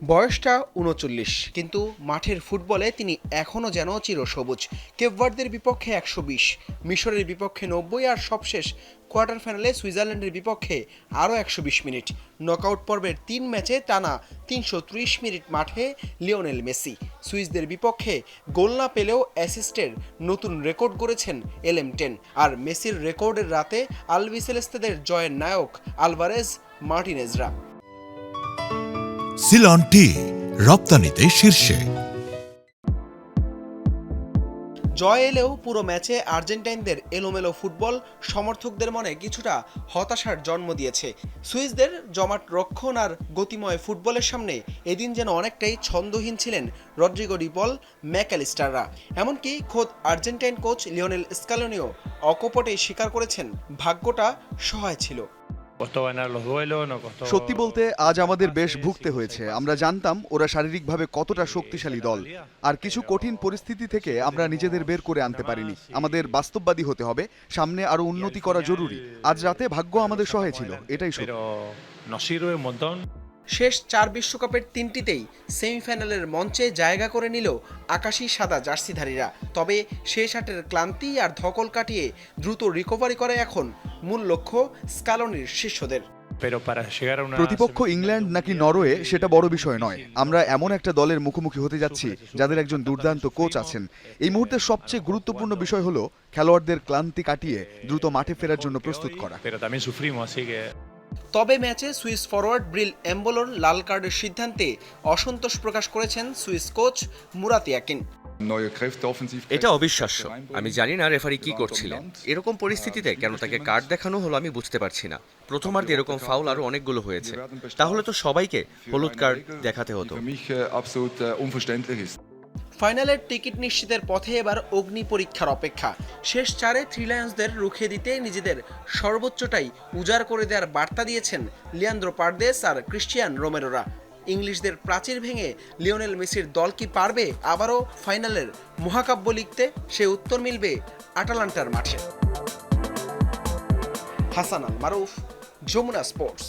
বয়সটা ৩৯, কিন্তু মাঠের ফুটবলে তিনি এখনও যেন চিরসবুজ। কেপ ভার্দের বিপক্ষে ১২০, মিশরের বিপক্ষে ৯০ আর সবশেষ কোয়ার্টার ফাইনালে সুইজারল্যান্ডের বিপক্ষে আরও ১২০ মিনিট। নকআউট পর্বের ৩ ম্যাচে টানা ৩৩০ মিনিট মাঠে লিওনেল মেসি। সুইসদের বিপক্ষে গোল না পেলেও অ্যাসিস্টের নতুন রেকর্ড গড়েছেন এলএম10। আর মেসির রেকর্ডের রাতে আলবিসেলেস্তেদের জয়ের নায়ক আলভারেজ মার্টিনেজরা। সিলন টি রপ্তানিতে শীর্ষে। জয় এলেও পুরো ম্যাচে আর্জেন্টাইনদের এলোমেলো ফুটবল সমর্থকদের মনে কিছুটা হতাশার জন্ম দিয়েছে। সুইসদের জমাট রক্ষণ আর গতিময় ফুটবলের সামনে এদিন যেন অনেকটাই ছন্দহীন ছিলেন রদ্রিগো ডি পল, ম্যাকঅ্যালিস্টাররা। এমনকি খোদ আর্জেন্টাইন কোচ লিওনেল স্কালোনিও অকপটেই স্বীকার করেছেন ভাগ্যটা সহায় ছিল। সত্যি বলতে আজ আমাদের বেশ ভুগতে হয়েছে। আমরা জানতাম ওরা শারীরিকভাবে কতটা শক্তিশালী দল, আর কিছু কঠিন পরিস্থিতি থেকে আমরা নিজেদের বের করে আনতে পারিনি। আমাদের বাস্তববাদী হতে হবে, সামনে আরো উন্নতি করা জরুরি। আজ রাতে ভাগ্য আমাদের সহায় ছিল, এটাই সত্যি। শেষ 4 বিশ্বকাপের 3টিতেই সেমিফাইনালের মঞ্চে জায়গা করে নিল আকাশি সাদা জার্সিধারীরা। তবে শেষ 8-এর ক্লান্তি আর ধকল কাটিয়ে দ্রুত রিকভারি করে এখন মূল লক্ষ্য স্কালোনির শিষ্যদের। প্রতিপক্ষ ইংল্যান্ড নাকি নরওয়ে সেটা বড় বিষয় নয়। আমরা এমন একটা দলের মুখোমুখি হতে যাচ্ছি যাদের একজন দুর্দান্ত কোচ আছেন। এই মুহূর্তে সবচেয়ে গুরুত্বপূর্ণ বিষয় হলো খেলোয়াড়দের ক্লান্তি কাটিয়ে দ্রুত মাঠে ফেরার জন্য প্রস্তুত করা। তবে ম্যাচে সুইস ফরওয়ার্ড ব্রিল এম্বোলোর লাল কার্ডের সিদ্ধান্তে অসন্তোষ প্রকাশ করেছেন সুইস কোচ মুরাত ইয়াকিন। এটা অবিশ্বাস্য। আমি জানি না রেফারি কি করছিলেন। এরকম পরিস্থিতিতে কেন তাকে কার্ড দেখানো হলো আমি বুঝতে পারছি না। প্রথমার্ধে এরকম ফাউল আরো অনেকগুলো হয়েছে, তাহলে তো সবাইকে হলুদ কার্ড দেখাতে হতো। ফাইনালের টিকিট নিশ্চিতের পথে এবার অগ্নি পরীক্ষার অপেক্ষা। শেষ 4-এ থ্রি লায়ন্সদের রুখে দিতে নিজেদের সর্বোচ্চটাই উজাড় করে দেওয়ার বার্তা দিয়েছেন লিয়ান্দ্রো পারদেস আর ক্রিশ্চিয়ান রোমেরোরা। ইংলিশদের প্রাচীর ভেঙে লিওনেল মেসির দল কি পারবে আবারও ফাইনালের মহাকাব্য লিখতে? সে উত্তর মিলবে আটালান্টার মাঠে। হাসান আল মারুফ, যমুনা স্পোর্টস।